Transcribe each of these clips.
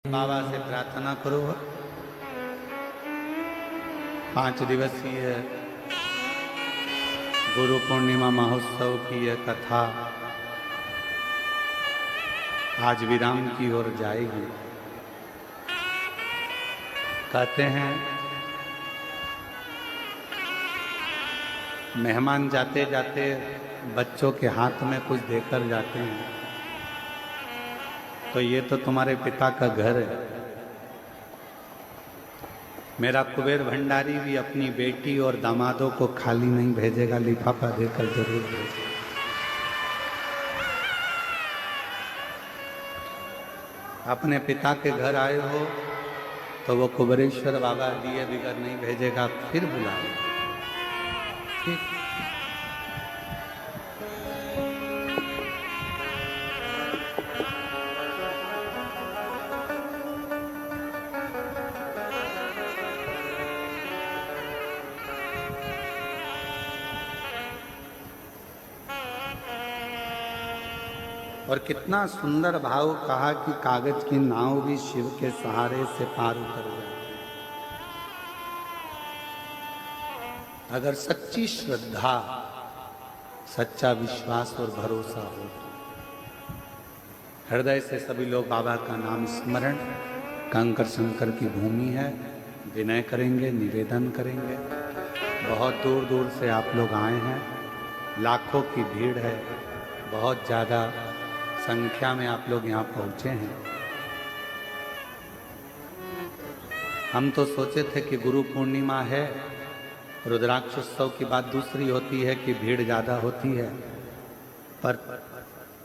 बाबा से प्रार्थना करो। 5 दिवसीय गुरु पूर्णिमा महोत्सव की यह कथा आज विराम की ओर जाएगी। कहते हैं मेहमान जाते जाते बच्चों के हाथ में कुछ देकर जाते हैं, तो ये तो तुम्हारे पिता का घर है। मेरा कुबेर भंडारी भी अपनी बेटी और दामादों को खाली नहीं भेजेगा, लिफाफा देकर जरूर भेजेगा। अपने पिता के घर आए हो तो वो कुबेरेश्वर बाबा दिए बिगर नहीं भेजेगा, फिर बुलाएगा। ठीक। और कितना सुंदर भाव कहा कि कागज की नाव भी शिव के सहारे से पार उतर जाए। अगर सच्ची श्रद्धा, सच्चा विश्वास और भरोसा हो, हृदय से सभी लोग बाबा का नाम स्मरण, कंकर शंकर की भूमि है, विनय करेंगे, निवेदन करेंगे। बहुत दूर दूर से आप लोग आए हैं, लाखों की भीड़ है, बहुत ज़्यादा संख्या में आप लोग यहाँ पहुँचे हैं। हम तो सोचे थे कि गुरु पूर्णिमा है, रुद्राक्षोत्सव की बात दूसरी होती है कि भीड़ ज़्यादा होती है, पर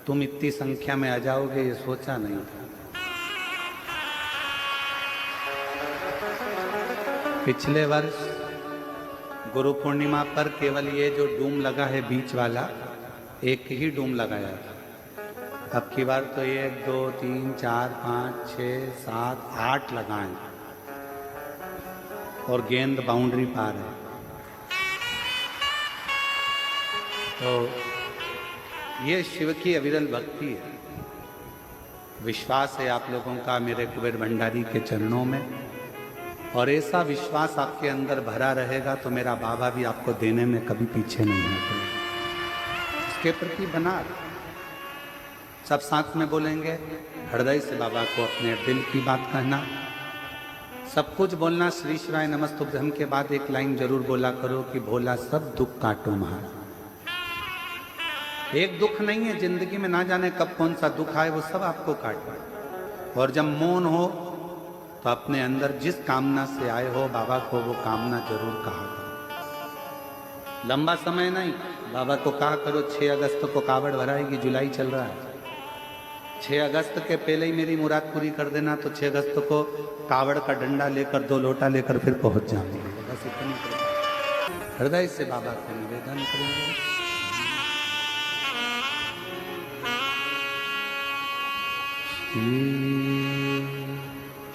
तुम इतनी संख्या में आ जाओगे ये सोचा नहीं था। पिछले वर्ष गुरु पूर्णिमा पर केवल ये जो डूम लगा है बीच वाला, एक ही डूम लगाया था। अब की बार तो 1 2 3 4 5 6 7 8 लगाएं और गेंद बाउंड्री पार है। तो ये शिव की अविरल भक्ति है। विश्वास है आप लोगों का मेरे कुबेर भंडारी के चरणों में, और ऐसा विश्वास आपके अंदर भरा रहेगा तो मेरा बाबा भी आपको देने में कभी पीछे नहीं हटेगा। इसके प्रति बना सब साथ में बोलेंगे, हृदय से बाबा को अपने दिल की बात कहना, सब कुछ बोलना। श्री शिवाय नमस्तुभ्यम के बाद एक लाइन जरूर बोला करो कि भोला सब दुख काटो महारा। एक दुख नहीं है जिंदगी में, ना जाने कब कौन सा दुख आए, वो सब आपको काटो। और जब मौन हो तो अपने अंदर जिस कामना से आए हो बाबा को वो कामना जरूर कहा करो। लंबा समय नहीं, बाबा को कहा करो 6 अगस्त को कावड़ भराएगी, जुलाई चल रहा है, 6 अगस्त के पहले ही मेरी मुराद पूरी कर देना, तो 6 अगस्त को कावड़ का डंडा लेकर 2 लोटा लेकर फिर पहुंच जाऊंगी। बस इतनी हृदय से बाबा को निवेदन करेंगे।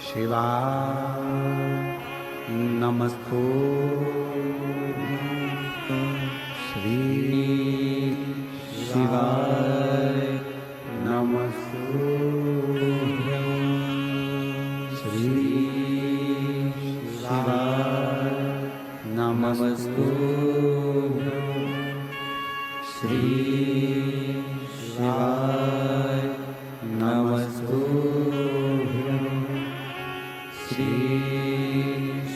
शिवा नमस्तु श्री शिवाय नमस्तु श्री शिवाय नमस्तु श्री शिवाय नमस्तु श्री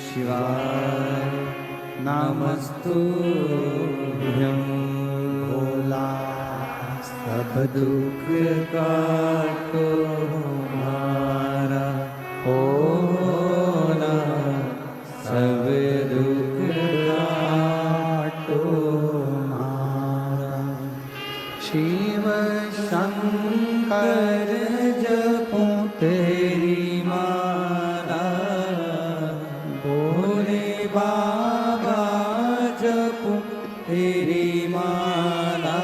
शिवाय नमस्तु भोला सब दुख काटो हमारा, भोला सब दुख काटो हमारा। शिव शंकर जपूं तेरी माला, भोले बाबा जपूं तेरी माला,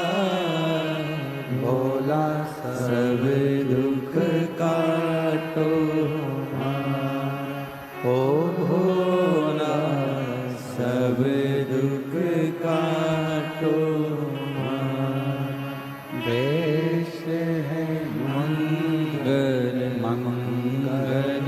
भोला सब दुख काटो हमारा। ओ भोला सब दुख काटो हमारा। देश है मंगल मंगल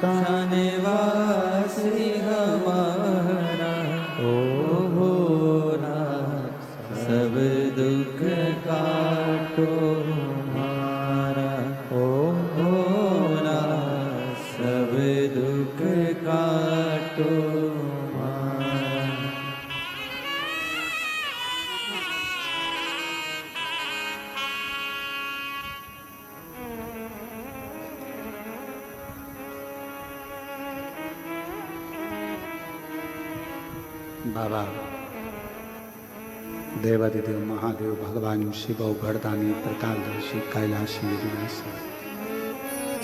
शानवासी हमारा ओ भोला, सब दुख काटो हमारा ओ भोला, सब दुख काटो हमारा। बाबा देवादिदेव महादेव भगवान शिव गढ़दानी प्रकारदर्शी कैलाशी विनाशी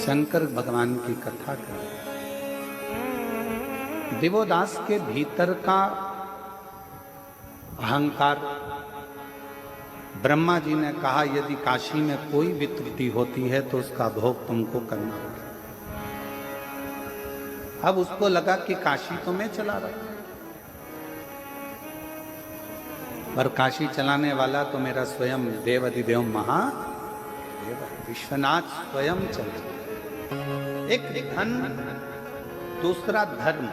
शंकर भगवान की कथा कर। देवोदास के भीतर का अहंकार, ब्रह्मा जी ने कहा यदि काशी में कोई भी त्रुटि होती है तो उसका भोग तुमको करना होगा। अब उसको लगा कि काशी तो मैं चला रहा हूं, पर काशी चलाने वाला तो मेरा स्वयं देवादिदेव महादेव विश्वनाथ स्वयं चला। एक धन, दूसरा धर्म।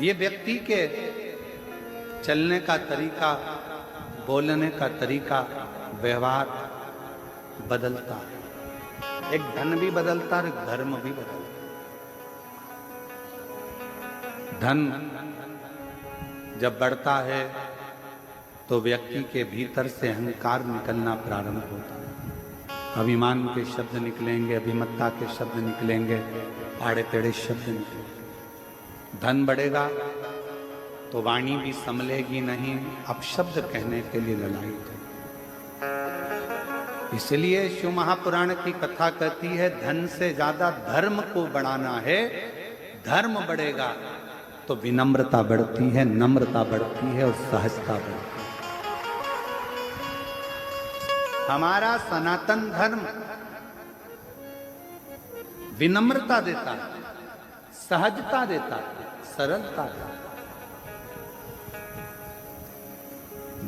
ये व्यक्ति के चलने का तरीका, बोलने का तरीका, व्यवहार बदलता है। एक धन भी बदलता है, एक धर्म भी बदलता है। धन जब बढ़ता है तो व्यक्ति के भीतर से अहंकार निकलना प्रारंभ होता है। अभिमान के शब्द निकलेंगे, अभिमत्ता के शब्द निकलेंगे, आड़े टेढ़े शब्द निकलेंगे। धन बढ़ेगा तो वाणी भी संभलेगी नहीं, अपशब्द कहने के लिए ललाई जाए। इसलिए शिव महापुराण की कथा कहती है धन से ज्यादा धर्म को बढ़ाना है। धर्म बढ़ेगा तो विनम्रता बढ़ती है, नम्रता बढ़ती है और सहजता बढ़ती है। हमारा सनातन धर्म विनम्रता देता है, सहजता देता है, सरलता देता है।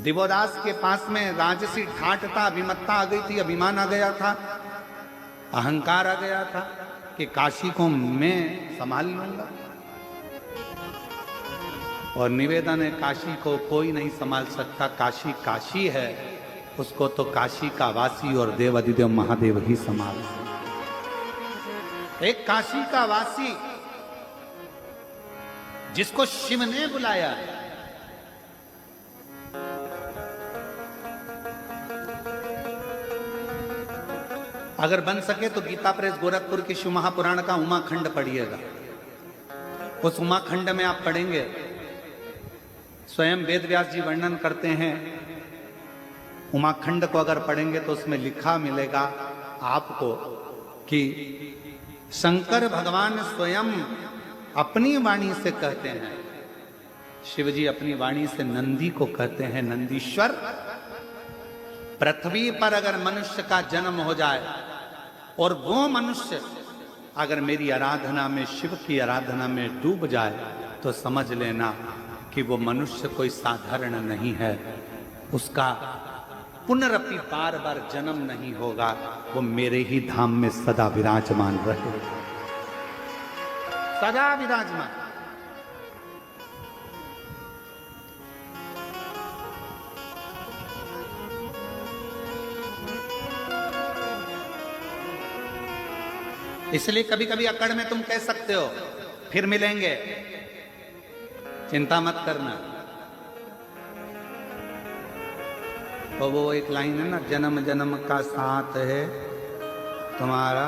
दिवोदास के पास में राजसी ठाट था, अभिमत्ता आ गई थी, अभिमान आ गया था, अहंकार आ गया था कि काशी को मैं संभाल लूंगा। और निवेदन है काशी को कोई नहीं संभाल सकता। काशी काशी है, उसको तो काशी का वासी और देवादिदेव महादेव ही संभाल सकते। एक काशी का वासी जिसको शिव ने बुलाया, अगर बन सके तो गीता प्रेस गोरखपुर की शिव महापुराण का उमाखंड पढ़िएगा। उस उमाखंड में आप पढ़ेंगे, स्वयं वेद व्यास जी वर्णन करते हैं। उमाखंड को अगर पढ़ेंगे तो उसमें लिखा मिलेगा आपको कि शंकर भगवान स्वयं अपनी वाणी से कहते हैं, शिव जी अपनी वाणी से नंदी को कहते हैं, नंदीश्वर पृथ्वी पर अगर मनुष्य का जन्म हो जाए और वो मनुष्य अगर मेरी आराधना में, शिव की आराधना में डूब जाए तो समझ लेना कि वो मनुष्य कोई साधारण नहीं है। उसका पुनरपि बार बार जन्म नहीं होगा, वो मेरे ही धाम में सदा विराजमान रहे, सदा विराजमान। इसलिए कभी कभी अकड़ में तुम कह सकते हो फिर मिलेंगे, चिंता मत करना। तो वो एक लाइन है ना, जन्म जन्म का साथ है तुम्हारा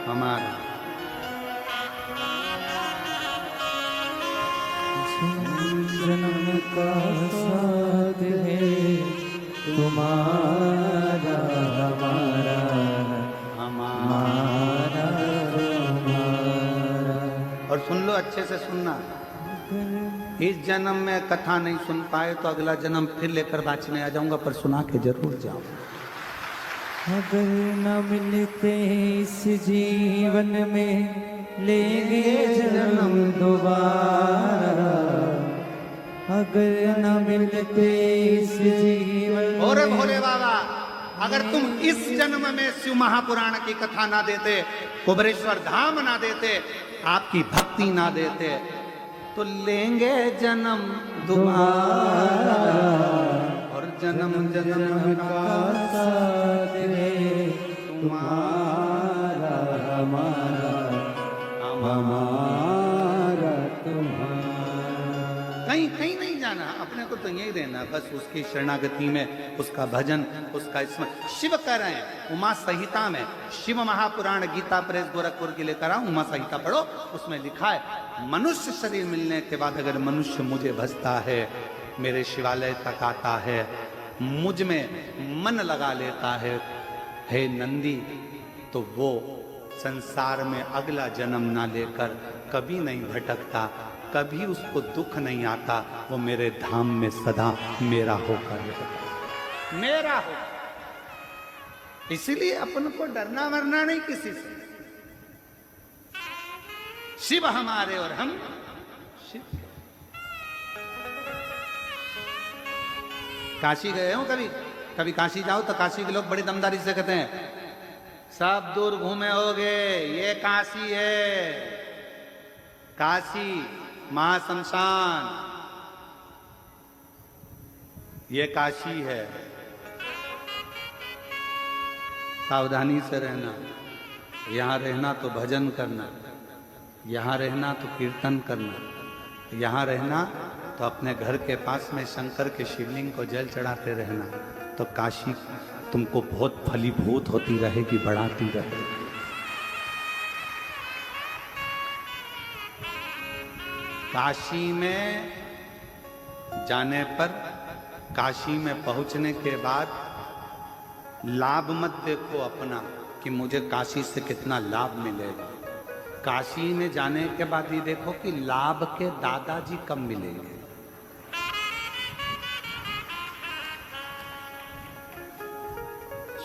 हमारा। जन्म का साथ है तुम्हारा हमारा, हमारा और सुन लो, अच्छे से सुनना। इस जन्म में कथा नहीं सुन पाए तो अगला जन्म फिर लेकर बाँचने आ जाऊंगा, पर सुना के जरूर जाओ। अगर न मिलते इस जीवन में लेंगे जन्म दोबारा, अगर न मिलते इस जीवन भोले भोले बाबा अगर तुम इस जन्म में शिव महापुराण की कथा ना देते, कुबेरेश्वर धाम ना देते, आपकी भक्ति ना देते, तो लेंगे जन्म दोबारा और जन्म जन्म का साथ है तुम्हारा हमारा, हमारा तुम्हारा। कहीं कहीं नहीं जाना, अपने को तो यही रहना, बस उसकी शरणागति में, उसका भजन, उसका स्मरण। शिव कह रहे हैं उमा संहिता में, शिव महापुराण गीता प्रेस गोरखपुर के लेकर आओ, उमा संहिता पढ़ो, उसमें लिखा है मनुष्य शरीर मिलने के बाद अगर मनुष्य मुझे भजता है, मेरे शिवालय तक आता है, मुझ में मन लगा लेता है, हे नंदी, तो वो संसार में अगला जन्म ना लेकर कभी नहीं भटकता, कभी उसको दुख नहीं आता, वो मेरे धाम में सदा मेरा होकर रहता, मेरा हो। इसीलिए अपन को डरना वरना नहीं किसी से। शिव हमारे और हम शिव। काशी गए हो कभी? कभी काशी जाओ तो काशी के लोग बड़ी दमदारी से कहते हैं सब दूर घूमे होगे, ये काशी है, काशी महाशमशान, ये काशी है। सावधानी से रहना, यहाँ रहना तो भजन करना, यहाँ रहना तो कीर्तन करना, यहाँ रहना तो अपने घर के पास में शंकर के शिवलिंग को जल चढ़ाते रहना, तो काशी तुमको बहुत फलीभूत होती रहेगी, बढ़ाती रहेगी। काशी में जाने पर, काशी में पहुंचने के बाद लाभ मत देखो अपना कि मुझे काशी से कितना लाभ मिलेगा। काशी में जाने के बाद ही देखो कि लाभ के दादाजी कब मिलेंगे।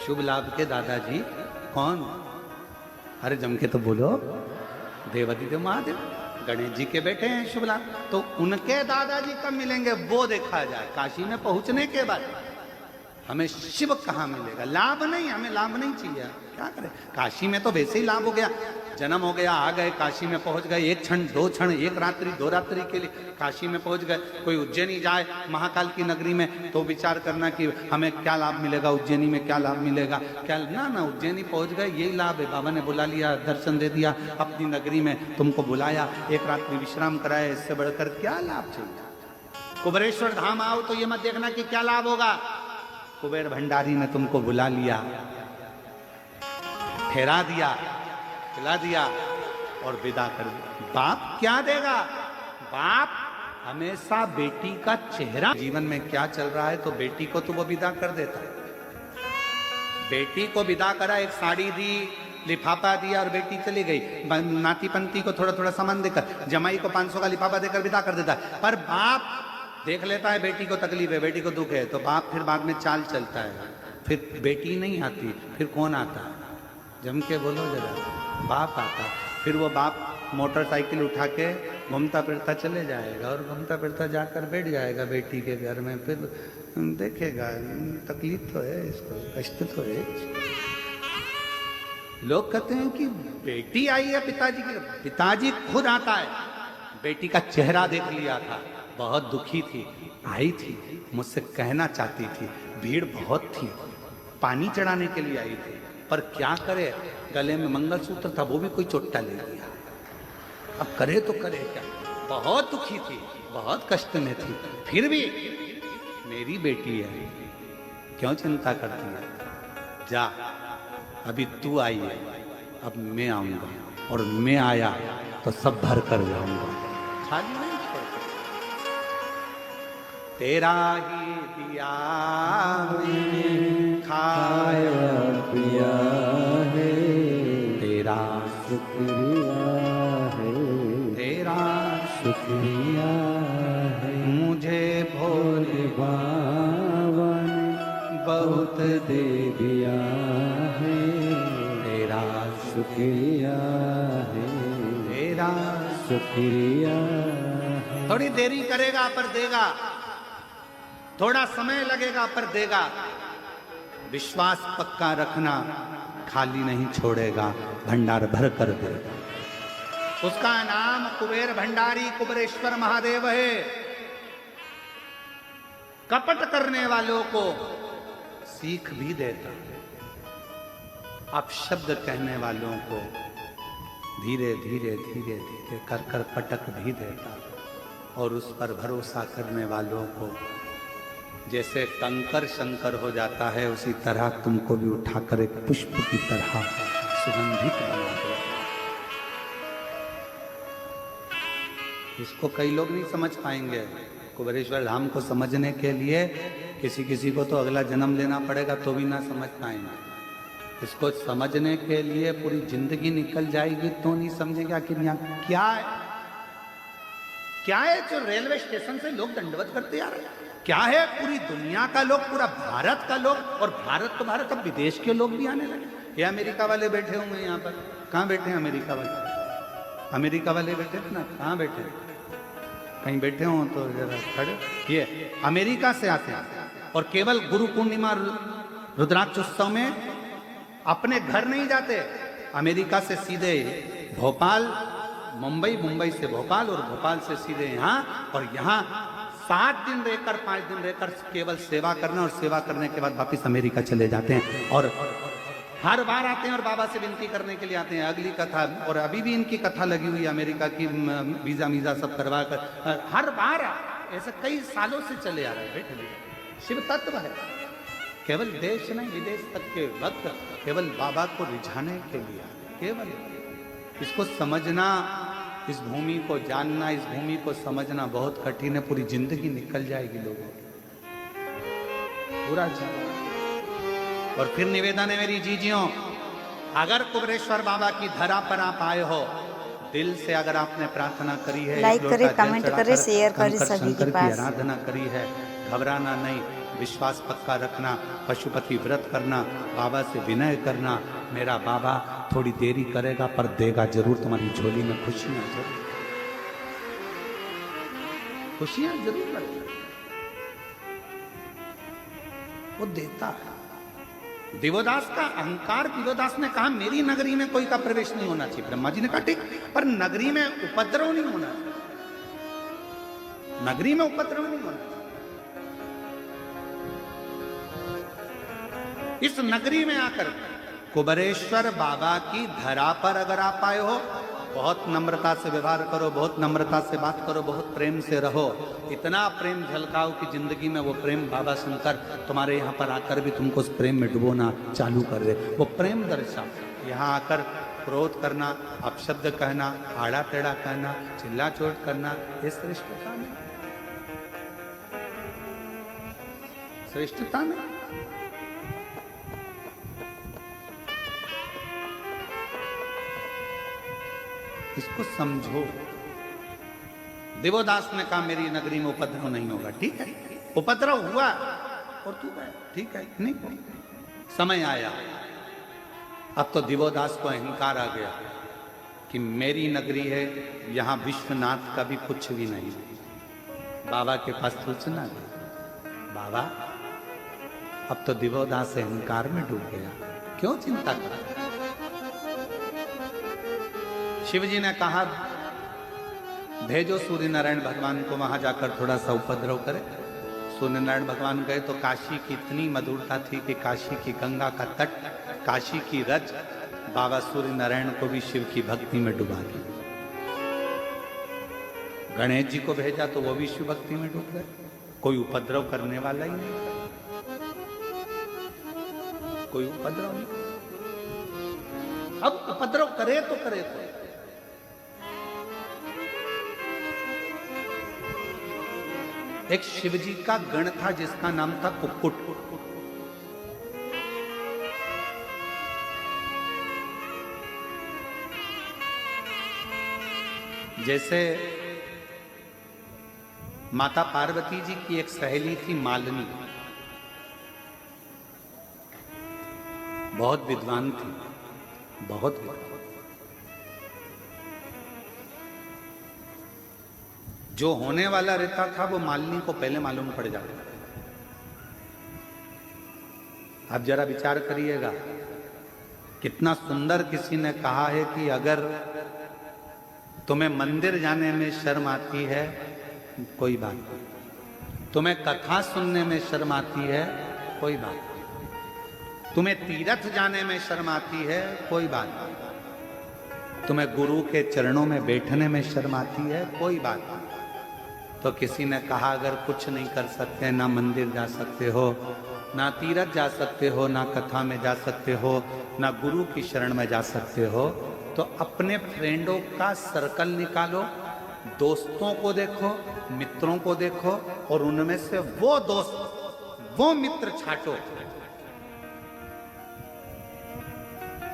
शुभ लाभ के दादाजी कौन? अरे जम के तो बोलो, देवादिदेव महादेव, गणेश जी के बेटे हैं शुभ लाभ, तो उनके दादाजी कब मिलेंगे वो देखा जाए। काशी में पहुंचने के बाद हमें शिव कहाँ मिलेगा? लाभ नहीं, हमें लाभ नहीं चाहिए, क्या करें? काशी में तो वैसे ही लाभ हो गया, जन्म हो गया, आ गए, काशी में पहुंच गए, एक क्षण दो क्षण, एक रात्रि दो रात्रि के लिए काशी में पहुंच गए। कोई उज्जैनी जाए महाकाल की नगरी में तो विचार करना कि हमें क्या लाभ मिलेगा, उज्जैनी में क्या लाभ मिलेगा, क्या ना ना, उज्जैनी पहुंच गए यही लाभ है, बाबा ने बुला लिया, दर्शन दे दिया, अपनी नगरी में तुमको बुलाया, एक रात्रि विश्राम कराया, इससे बढ़कर क्या लाभ चाहिए? कुबेरेश्वर धाम आओ तो ये मत देखना कि क्या लाभ होगा। कुबेर भंडारी ने तुमको बुला लिया, ठहरा दिया, खिला दिया और विदा कर दिया। बाप क्या देगा? बाप हमेशा बेटी का चेहरा, जीवन में क्या चल रहा है तो बेटी को तो वो विदा कर देता है। बेटी को विदा करा, एक साड़ी दी, लिफाफा दिया और बेटी चली गई। नाती पंती को थोड़ा थोड़ा सामान देकर, जमाई को 500 का लिफाफा देकर विदा कर देता है। पर बाप देख लेता है बेटी को तकलीफ है, बेटी को दुख है, तो बाप फिर बाद में चाल चलता है, फिर बेटी नहीं आती, फिर कौन आता है? जम के बोलो जरा, बाप आता। फिर वो बाप मोटरसाइकिल उठा के घूमता फिरता चले जाएगा और घूमता फिरता जाकर बैठ जाएगा बेटी के घर में, फिर देखेगा तकलीफ तो है इसको, कष्ट तो है। लोग कहते हैं कि बेटी आई है पिताजी की, पिताजी खुद आता है। बेटी का चेहरा देख लिया था, बहुत दुखी थी, आई थी, मुझसे कहना चाहती थी, भीड़ बहुत थी, पानी चढ़ाने के लिए आई थी, पर क्या करे, गले में मंगलसूत्र था, वो भी कोई चोट्टा ले लिया, अब करे तो करे क्या? बहुत दुखी थी, बहुत कष्ट में थी, फिर भी मेरी बेटी है, क्यों चिंता करती है? जा, अभी तू आई है, अब मैं आऊंगा, और मैं आया तो सब भर कर जाऊंगा, खाली नहीं छोड़ता। तेरा ही दिया मैंने खाया पिया है, तेरा शुक्रिया है, तेरा शुक्रिया है, मुझे भोले बाबा ने बहुत दे दिया है, तेरा शुक्रिया है, तेरा शुक्रिया है। थोड़ी देरी करेगा पर देगा, थोड़ा समय लगेगा पर देगा। विश्वास पक्का रखना, खाली नहीं छोड़ेगा, भंडार भर कर देगा। उसका नाम कुबेर भंडारी कुबेरेश्वर महादेव है। कपट करने वालों को सीख भी देता है, अपशब्द कहने वालों को धीरे धीरे धीरे धीरे कर कर पटक भी देता, और उस पर भरोसा करने वालों को जैसे कंकर शंकर हो जाता है, उसी तरह तुमको भी उठाकर एक पुष्प की तरह सुगंधित बना देता। इसको कई लोग नहीं समझ पाएंगे। कुबेरेश्वर धाम को समझने के लिए किसी किसी को तो अगला जन्म लेना पड़ेगा, तो भी ना समझ पाएंगे। इसको समझने के लिए पूरी जिंदगी निकल जाएगी तो नहीं समझेगा कि यहाँ क्या है जो रेलवे स्टेशन से लोग दंडवत करते आ रहे हैं। क्या है पूरी दुनिया का लोग, पूरा भारत का लोग, और भारत तो भारत, अब विदेश के लोग भी आने लगे। ये अमेरिका वाले बैठे होंगे यहाँ पर। कहाँ बैठे हैं अमेरिका वाले? अमेरिका वाले बैठे थे ना, कहाँ बैठे? कहीं बैठे हो तो जरा खड़े। ये अमेरिका से आते हैं और केवल गुरु पूर्णिमा रुद्राक्ष उत्सव में अपने घर नहीं जाते। अमेरिका से सीधे भोपाल, मुंबई, मुंबई से भोपाल, और भोपाल से सीधे यहाँ, और यहाँ 7 दिन रहकर 5 दिन रहकर केवल सेवा करना, और सेवा करने के बाद वापिस अमेरिका चले जाते हैं। और हर बार आते हैं और बाबा से विनती करने के लिए आते हैं। अगली कथा, और अभी भी इनकी कथा लगी हुई है अमेरिका की, वीजा वीजा सब करवा कर हर बार ऐसे कई सालों से चले आ रहे हैं। बैठे शिव तत्व है, केवल देश नहीं विदेश तक के वक्त केवल बाबा को रिझाने के लिए, केवल इसको समझना, इस भूमि को जानना, इस भूमि को समझना बहुत कठिन है। पूरी जिंदगी निकल जाएगी लोगों की, पूरा जीवन। और फिर निवेदन है मेरी जीजियों, अगर कुबेरेश्वर बाबा की धरा पर आप आए हो, दिल से अगर आपने प्रार्थना करी है, लाइक करें, कमेंट करें, शेयर करें सभी के पास, आराधना करी है, घबराना नहीं, विश्वास पक्का रखना, पशुपति व्रत करना, बाबा से विनय करना। मेरा बाबा थोड़ी देरी करेगा पर देगा जरूर। तुम्हारी झोली में खुशियां जरूर, खुशियां जरूर लगेगी, वो देता है। दिवोदास का अहंकार, दिवोदास ने कहा मेरी नगरी में कोई का प्रवेश नहीं होना चाहिए। ब्रह्मा जी ने कहा ठीक, पर नगरी में उपद्रव नहीं होना चाहिए, नगरी में उपद्रव नहीं होना चाहिए। इस नगरी में आकर कुबेरेश्वर बाबा की धरा पर अगर आप आए हो, बहुत नम्रता से व्यवहार करो, बहुत नम्रता से बात करो, बहुत प्रेम से रहो। इतना प्रेम झलकाओ कि जिंदगी में वो प्रेम बाबा शंकर तुम्हारे यहाँ पर आकर भी तुमको उस प्रेम में डुबोना चालू कर दे। वो प्रेम दर्शा। यहाँ आकर क्रोध करना, अपशब्द कहना, आड़ा टेढ़ा कहना, चिल्ला चोट करना, ये श्रेष्ठता नहीं, श्रेष्ठता नहीं। इसको समझो। दिवोदास ने कहा मेरी नगरी में उपद्रव नहीं होगा। ठीक है, उपद्रव हुआ और तू गया, ठीक है, नहीं समय आया। अब तो दिवोदास को अहंकार आ गया कि मेरी नगरी है, यहां विश्वनाथ का भी कुछ भी नहीं। बाबा के पास सूचना गई, बाबा अब तो दिवोदास अहंकार में डूब गया, क्यों चिंता कर। शिव जी ने कहा भेजो सूर्य नारायण भगवान को, वहां जाकर थोड़ा सा उपद्रव करे। सूर्य नारायण भगवान गए तो काशी की इतनी मधुरता थी कि काशी की गंगा का तट, काशी की रज बाबा सूर्य नारायण को भी शिव की भक्ति में डुबा दी। गणेश जी को भेजा तो वो भी शिव भक्ति में डूब गए। कोई उपद्रव करने वाला ही नहीं, कोई उपद्रव नहीं। अब उपद्रव करे तो करे तो एक शिवजी का गण था जिसका नाम था कुक्कुट। जैसे माता पार्वती जी की एक सहेली थी मालिनी, बहुत विद्वान थी, बहुत विद्वान। जो होने वाला रहता था वो मालिनी को पहले मालूम पड़ जाता। आप जरा विचार करिएगा, कितना सुंदर किसी ने कहा है कि अगर तुम्हें मंदिर जाने में शर्म आती है कोई बात नहीं, तुम्हें कथा सुनने में शर्म आती है कोई बात नहीं, तुम्हें तीर्थ जाने में शर्म आती है कोई बात नहीं, तुम्हें गुरु के चरणों में बैठने में शर्म आती है कोई बात नहीं। तो किसी ने कहा अगर कुछ नहीं कर सकते, ना मंदिर जा सकते हो, ना तीर्थ जा सकते हो, ना कथा में जा सकते हो, ना गुरु की शरण में जा सकते हो, तो अपने फ्रेंडों का सर्कल निकालो, दोस्तों को देखो, मित्रों को देखो और उनमें से वो दोस्त, वो मित्र छांटो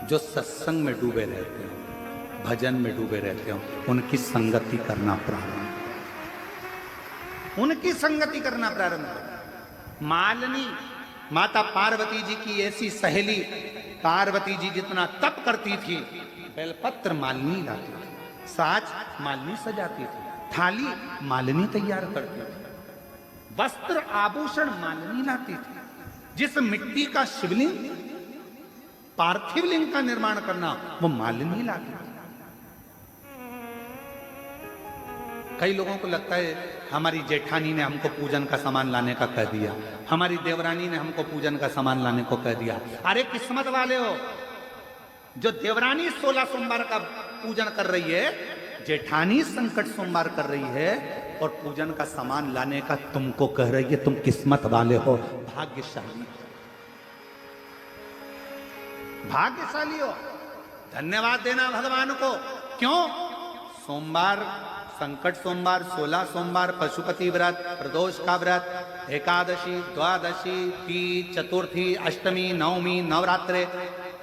जो सत्संग में डूबे रहते हो, भजन में डूबे रहते हो, उनकी संगति करना प्रारंभ, उनकी संगति करना प्रारंभ करो। मालिनी माता पार्वती जी की ऐसी सहेली, पार्वती जी जितना तप करती थी, बेलपत्र मालिनी लाती थी, साज मालिनी सजाती थी, थाली मालिनी तैयार करती थी, वस्त्र आभूषण मालिनी लाती थी। जिस मिट्टी का शिवलिंग, पार्थिव लिंग का निर्माण करना, वो मालिनी लाती थी। कई लोगों को लगता है हमारी जेठानी ने हमको पूजन का सामान लाने का कह दिया, हमारी देवरानी ने हमको पूजन का सामान लाने को कह दिया। अरे किस्मत वाले हो, जो देवरानी 16 सोमवार का पूजन कर रही है, जेठानी संकट सोमवार कर रही है और पूजन का सामान लाने का तुमको कह रही है, तुम किस्मत वाले हो, भाग्यशाली, भाग्यशाली हो। धन्यवाद देना भगवान को। क्यों? सोमवार, संकट सोमवार, 16 सोमवार, पशुपति व्रत, प्रदोष का व्रत, एकादशी, द्वादशी, तीज, चतुर्थी, अष्टमी, नवमी, नवरात्रे,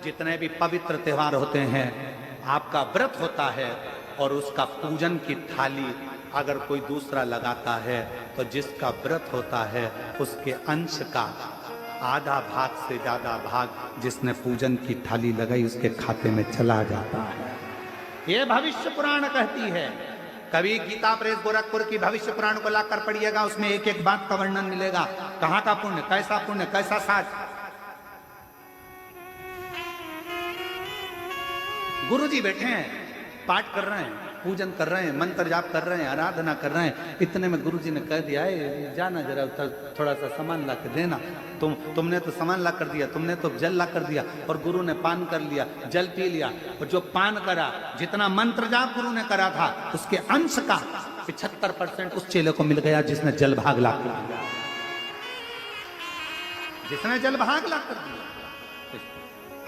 जितने भी पवित्र त्योहार होते हैं, आपका व्रत होता है और उसका पूजन की थाली अगर कोई दूसरा लगाता है तो जिसका व्रत होता है उसके अंश का आधा भाग से ज्यादा भाग जिसने पूजन की थाली लगाई उसके खाते में चला जाता है। यह भविष्य पुराण कहती है। कभी गीता प्रेस गोरखपुर की भविष्य पुराण को लाकर पढ़िएगा, उसमें एक एक बात का वर्णन मिलेगा, कहां का पुण्य, कैसा साज। गुरुजी बैठे हैं, पाठ कर रहे हैं, पूजन कर रहे हैं, मंत्र जाप कर रहे हैं, आराधना कर रहे हैं, इतने में गुरुजी ने कह दिया है जाना जरा थोड़ा सा सामान ला के देना। तुमने तो सामान ला कर दिया, तुमने तो जल ला कर दिया, और गुरु ने पान कर लिया, जल पी लिया, और जो पान करा, जितना मंत्र जाप गुरु ने करा था उसके अंश का 75% उस चेले को मिल गया जिसने जल भाग ला कर दिया, जिसने जल भाग ला कर दिया।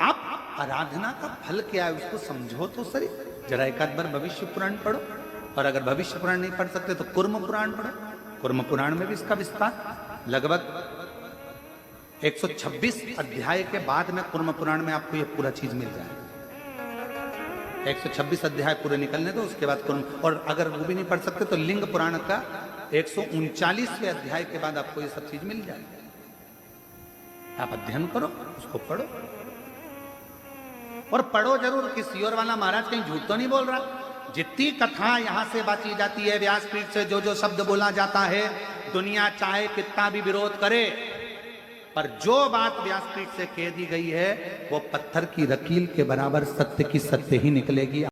आप आराधना का फल क्या है उसको समझो तो सही। जरा एक आध बार भविष्य पुराण पढ़ो, और अगर भविष्य पुराण नहीं पढ़ सकते तो कुर्म पुराण पढ़ो। कुर्म पुराण में भी इसका विस्तार लगभग 126 अध्याय के बाद में कुर्म पुराण में आपको ये पूरा चीज मिल जाए। 126 अध्याय पूरे निकलने दो, उसके बाद कुर्म, और अगर वो भी नहीं पढ़ सकते तो लिंग पुराण का 139वें अध्याय के बाद आपको ये सब चीज मिल जाएगी। आप अध्ययन करो, उसको पढ़ो, और पढ़ो जरूर। किसी और वाला महाराज कहीं झूठ तो नहीं बोल रहा। जितनी कथा यहां से बांची जाती है, व्यासपीठ से जो जो शब्द बोला जाता है, दुनिया चाहे कितना भी विरोध करे, पर जो बात व्यासपीठ से कह दी गई है वो पत्थर की लकीर के बराबर सत्य की सत्य ही निकलेगी।